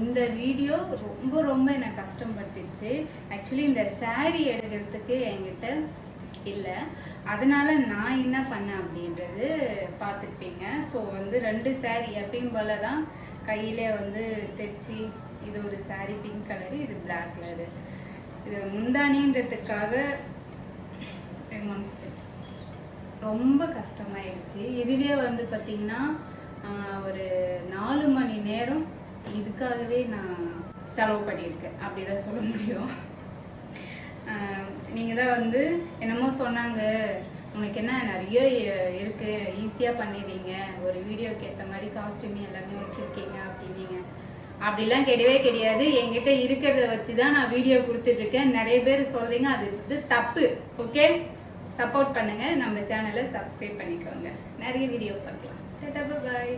இந்த வீடியோ ரொம்ப ரொம்ப என்னை கஷ்டப்படுத்திடுச்சு. ஆக்சுவலி இந்த சாரீ எடுக்கிறதுக்கு என்கிட்ட இல்லை, அதனால நான் என்ன பண்ணேன் அப்படின்றது பார்த்துருப்பீங்க. ஸோ வந்து 2 சாரீ எப்பயும் போல தான் கையிலே வந்து தைச்சி, இது ஒரு சாரீ பிங்க் கலரு, இது பிளாக் கலரு. இது முந்தானின்றதுக்காக ரொம்ப கஷ்டமாயிடுச்சு. இதுவே வந்து பார்த்தீங்கன்னா ஒரு 4 மணி நேரம் இதுக்காகவே நான் செலவு பண்ணியிருக்கேன், அப்படிதான் சொல்ல முடியும். நீங்கள் தான் வந்து என்னமோ சொன்னாங்க, உனக்கு என்ன நிறைய இருக்கு, ஈஸியாக பண்ணிடுறீங்க, ஒரு வீடியோக்கு ஏற்ற மாதிரி காஸ்டியூம் எல்லாமே வச்சுருக்கீங்க அப்படின்னீங்க. அப்படிலாம் கிடையவே கிடையாது. என்கிட்ட இருக்கிறத வச்சு தான் நான் வீடியோ கொடுத்துட்ருக்கேன். நிறைய பேர் சொல்கிறீங்க, அது வந்து தப்பு. ஓகே, சப்போர்ட் பண்ணுங்கள், நம்ம சேனலை சப்ஸ்கிரைப் பண்ணிக்கோங்க, நிறைய வீடியோ பார்க்கலாம். பாய்.